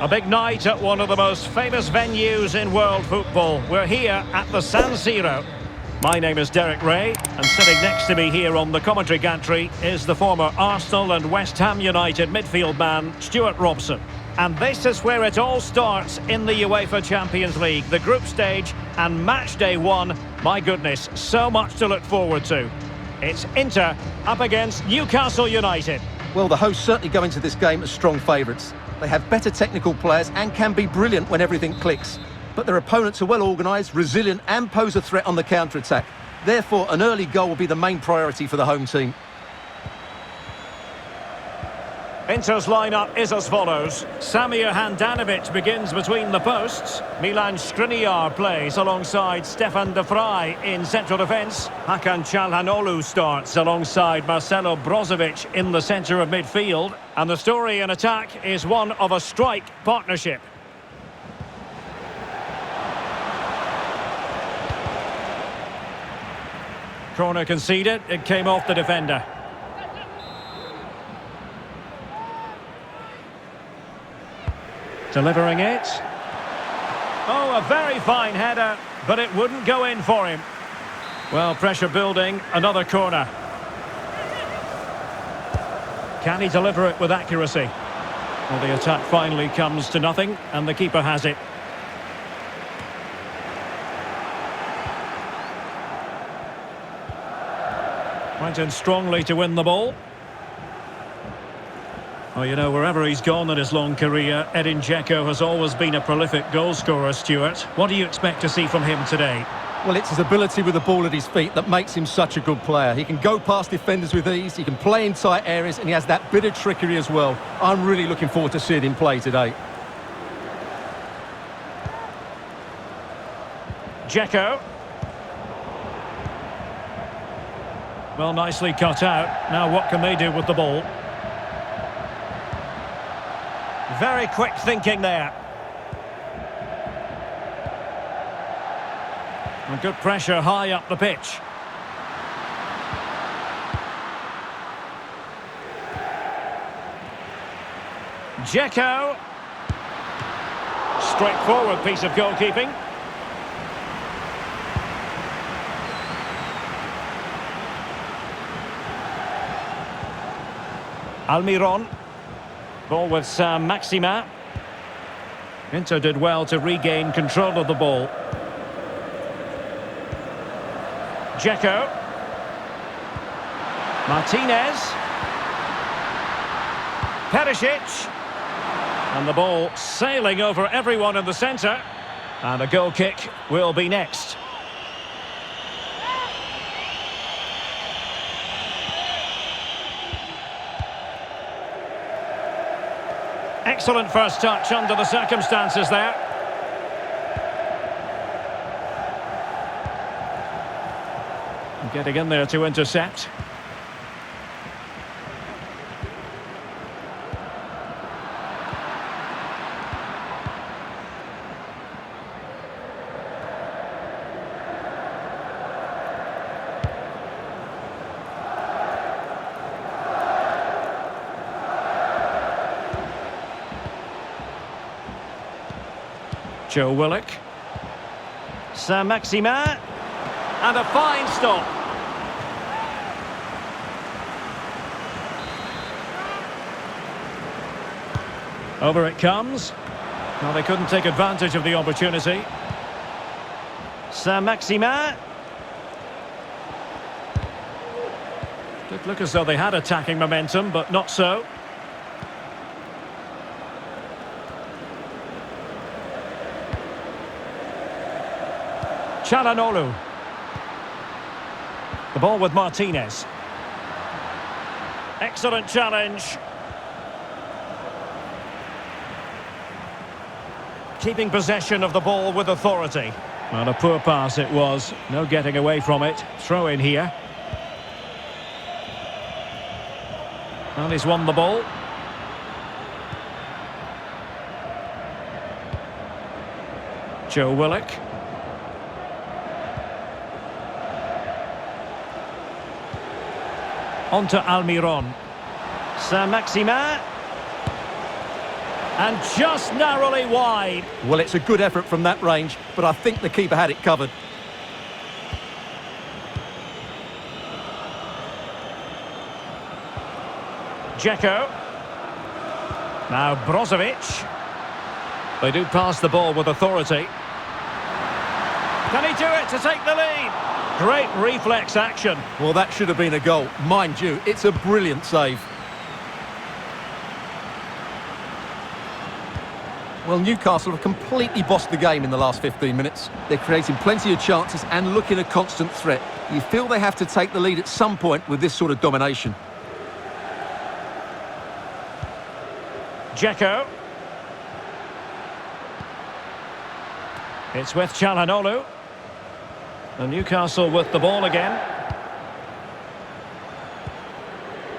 A big night at one of the most famous venues in world football. We're here at the San Siro. My name is Derek Ray, and sitting next to me here on the commentary gantry is the former Arsenal and West Ham United midfield man, Stuart Robson. And this is where it all starts in the UEFA Champions League, the group stage and match day one. My goodness, so much to look forward to. It's Inter up against Newcastle United. Well, the hosts certainly go into this game as strong favourites. They have better technical players and can be brilliant when everything clicks. But their opponents are well organised, resilient and pose a threat on the counter-attack. Therefore, an early goal will be the main priority for the home team. Inter's lineup is as follows. Samir Handanovic begins between the posts. Milan Skriniar plays alongside Stefan de Vrij in central defence. Hakan Çalhanoğlu starts alongside Marcelo Brozovic in the centre of midfield. And the story in attack is one of a strike partnership. Corner conceded, it came off the defender. Delivering it. Oh, a very fine header, but it wouldn't go in for him. Well, pressure building, another corner. Can he deliver it with accuracy? Well, the attack finally comes to nothing, and the keeper has it. Went in strongly to win the ball. Well, you know, wherever he's gone in his long career, Edin Dzeko has always been a prolific goal scorer, Stuart. What do you expect to see from him today? Well, it's his ability with the ball at his feet that makes him such a good player. He can go past defenders with ease, he can play in tight areas, and he has that bit of trickery as well. I'm really looking forward to seeing him play today. Dzeko. Well, nicely cut out. Now what can they do with the ball? Very quick thinking there. And good pressure high up the pitch. Dzeko. Straightforward piece of goalkeeping. Almiron. Ball with Saint-Maximin. Inter did well to regain control of the ball. Dzeko. Martinez. Perisic. And the ball sailing over everyone in the centre. And a goal kick will be next. Excellent first touch under the circumstances there. Getting in there to intercept. Joe Willock. Saint-Maximin. And a fine stop. Over it comes. Well, they couldn't take advantage of the opportunity. Saint-Maximin. Did look as though they had attacking momentum, but not so. Çalhanoğlu. The ball with Martinez. Excellent challenge. Keeping possession of the ball with authority. Well, a poor pass it was. No getting away from it. Throw in here. And he's won the ball. Joe Willock. On to Almiron. Saint-Maximin. And just narrowly wide. Well, it's a good effort from that range, but I think the keeper had it covered. Dzeko. Now Brozovic. They do pass the ball with authority. Can he do it to take the lead? Great reflex action. Well, that should have been a goal. Mind you, it's a brilliant save. Well, Newcastle have completely bossed the game in the last 15 minutes. They're creating plenty of chances and looking a constant threat. You feel they have to take the lead at some point with this sort of domination. Dzeko. It's with Çalhanoğlu. And Newcastle with the ball again.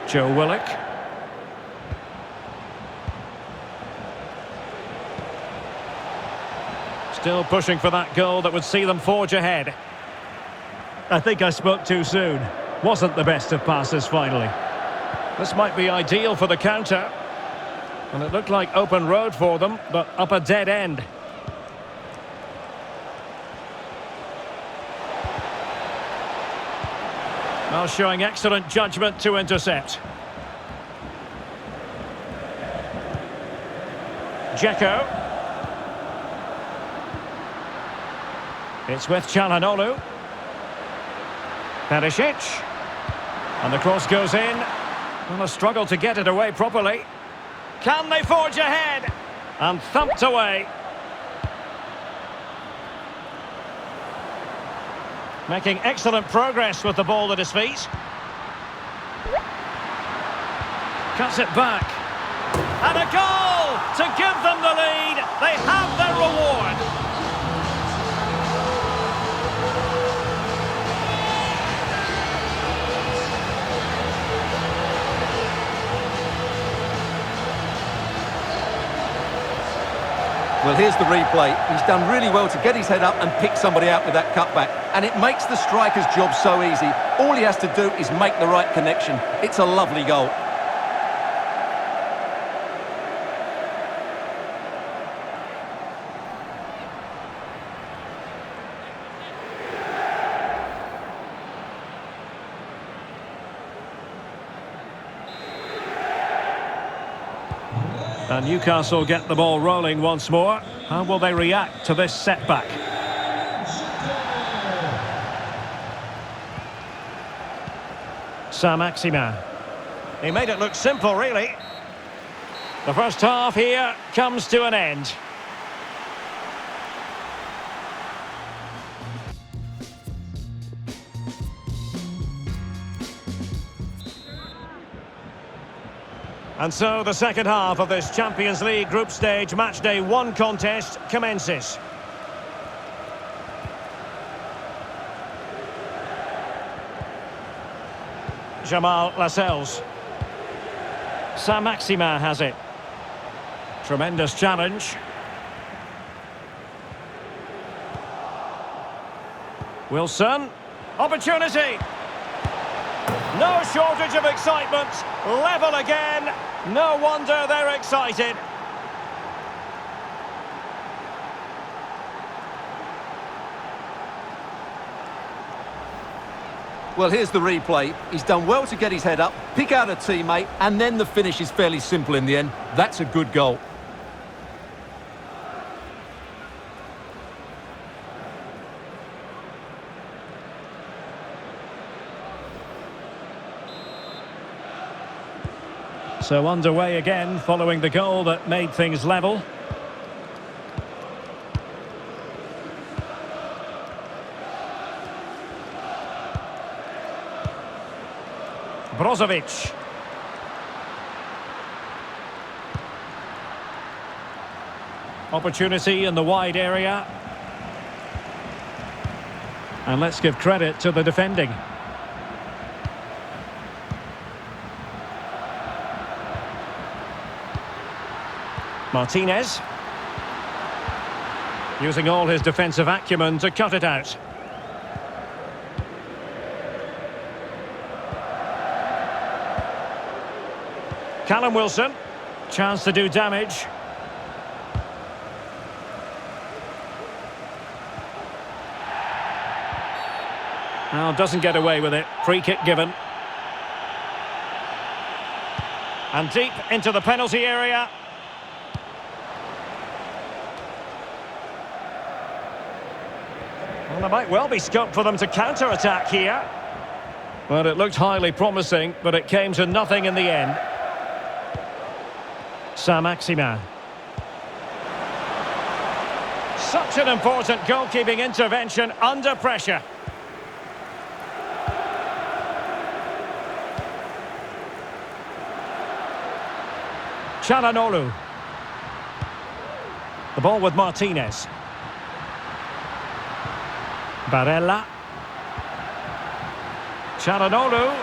Joe Willock. Still pushing for that goal that would see them forge ahead. I think I spoke too soon. Wasn't the best of passes finally. This might be ideal for the counter. And it looked like open road for them, but up a dead end. Well, showing excellent judgment to intercept. Dzeko. It's with Çalhanoğlu. Perisic. And the cross goes in. And a struggle to get it away properly. Can they forge ahead? And thumped away. Making excellent progress with the ball at his feet. Cuts it back. And a goal to give them the lead. They have their reward. Well, here's the replay. He's done really well to get his head up and pick somebody out with that cutback. And it makes the striker's job so easy. All he has to do is make the right connection. It's a lovely goal. And Newcastle get the ball rolling once more. How will they react to this setback? Saint-Maximin. He made it look simple, really. The first half here comes to an end. And so the second half of this Champions League group stage matchday 1 contest commences. Jamal Lascelles. Saint-Maximin has it. Tremendous challenge. Wilson. Opportunity. No shortage of excitement. Level again. No wonder they're excited. Well, here's the replay. He's done well to get his head up, pick out a teammate, and then the finish is fairly simple in the end. That's a good goal. So underway again following the goal that made things level. Brozovic. Opportunity in the wide area. And let's give credit to the defending. Martinez. Using all his defensive acumen to cut it out. Callum Wilson. Chance to do damage. Now doesn't get away with it. Free kick given. And deep into the penalty area. Well, there might well be scope for them to counter-attack here. Well, it looked highly promising, but it came to nothing in the end. Saint-Maximin. Such an important goalkeeping intervention under pressure. Çalhanoğlu. The ball with Martinez. Barella. Çalhanoğlu.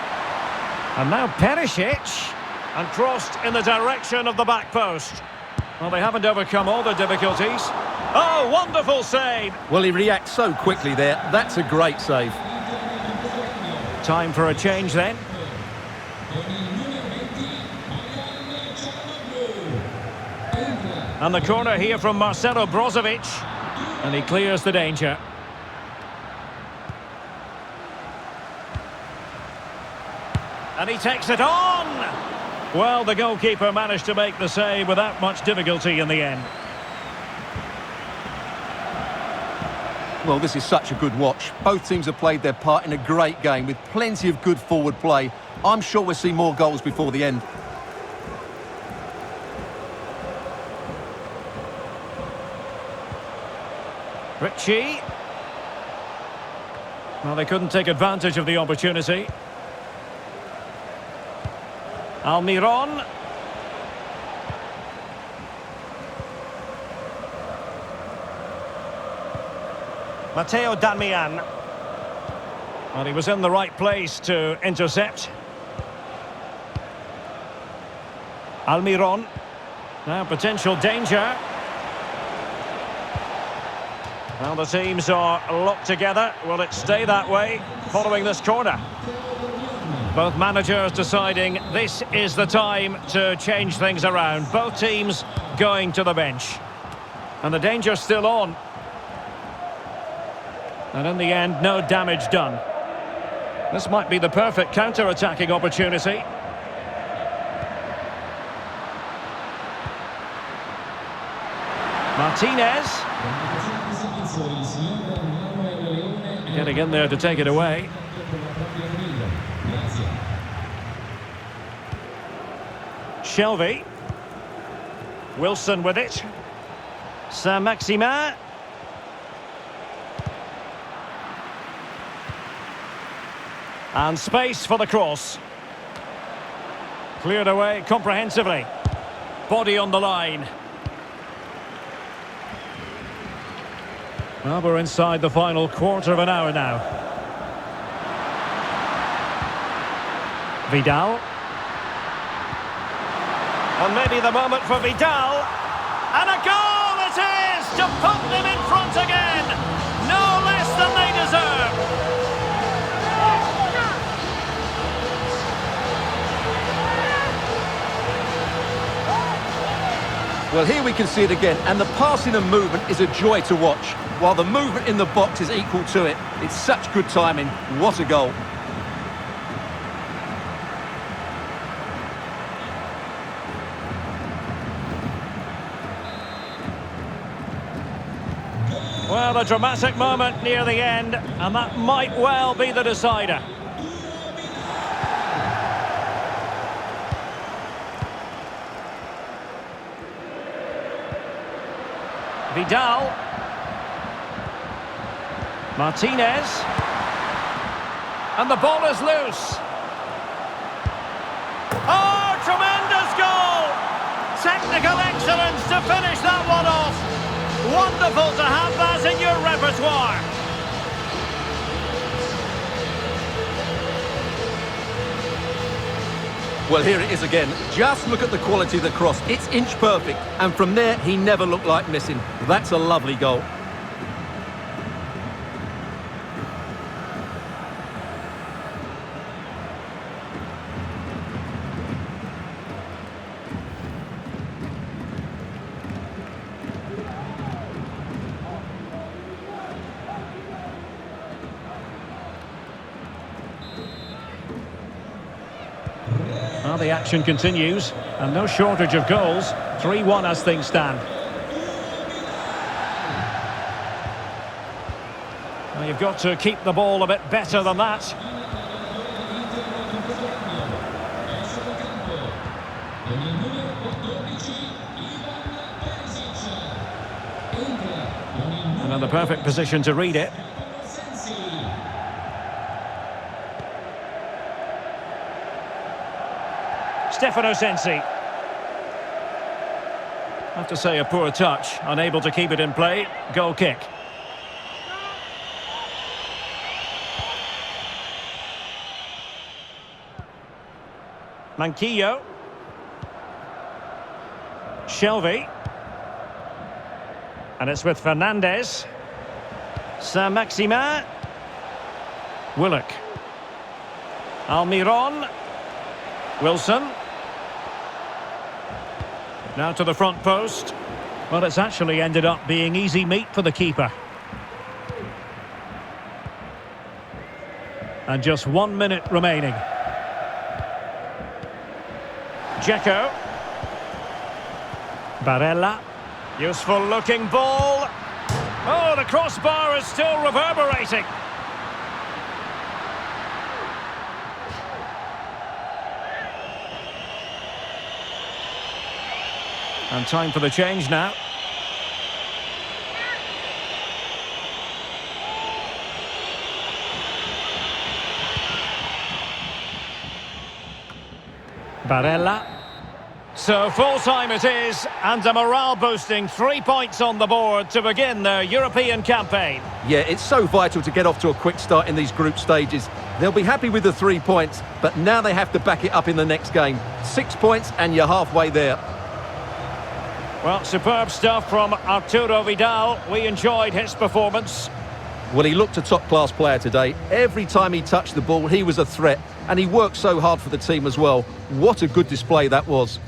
And now Perisic. And crossed in the direction of the back post. Well, they haven't overcome all the difficulties. Oh, wonderful save! Well, he reacts so quickly there. That's a great save. Time for a change then. And the corner here from Marcelo Brozovic. And he clears the danger. And he takes it on! Well, the goalkeeper managed to make the save without much difficulty in the end. Well, this is such a good watch. Both teams have played their part in a great game with plenty of good forward play. I'm sure we'll see more goals before the end. Ritchie. Well, they couldn't take advantage of the opportunity. Almiron. Matteo Darmian. Well, he was in the right place to intercept. Almiron. Now potential danger. Well, the teams are locked together. Will it stay that way following this corner? Both managers deciding this is the time to change things around. Both teams going to the bench. And the danger's still on. And in the end, no damage done. This might be the perfect counter-attacking opportunity. Martinez. Getting in there to take it away. Shelvey. Wilson with it. Saint-Maximin. And space for the cross. Cleared away comprehensively. Body on the line. Well, we're inside the final quarter of an hour now. Vidal. And maybe the moment for Vidal. And a goal it is to put them in front again. No less than they deserve. Well, here we can see it again, and the passing and movement is a joy to watch, while the movement in the box is equal to it. It's such good timing. What a goal. Well, a dramatic moment near the end, and that might well be the decider. Vidal. Martinez. And the ball is loose. Oh, tremendous goal! Technical excellence to finish that one off. Wonderful to have that in your repertoire. Well, here it is again. Just look at the quality of the cross. It's inch perfect. And from there, he never looked like missing. That's a lovely goal. the action continues, and no shortage of goals. 3-1 as things stand. Well, you've got to keep the ball a bit better than that. And in the perfect position to read it. Stefano Sensi. Have to say a poor touch, unable to keep it in play. Goal kick. Manquillo. Shelvey. And it's with Fernandez. Saint-Maximin. Willock. Almiron. Wilson. Now to the front post. Well, it's actually ended up being easy meat for the keeper. And just 1 minute remaining. Dzeko. Barella. Useful looking ball. Oh, the crossbar is still reverberating. And time for the change now. Barella. So full time it is, and a morale boosting 3 points on the board to begin their European campaign. Yeah, it's so vital to get off to a quick start in these group stages. They'll be happy with the 3 points, but now they have to back it up in the next game. 6 points and you're halfway there. Well, superb stuff from Arturo Vidal. We enjoyed his performance. Well, he looked a top-class player today. Every time he touched the ball, he was a threat. And he worked so hard for the team as well. What a good display that was.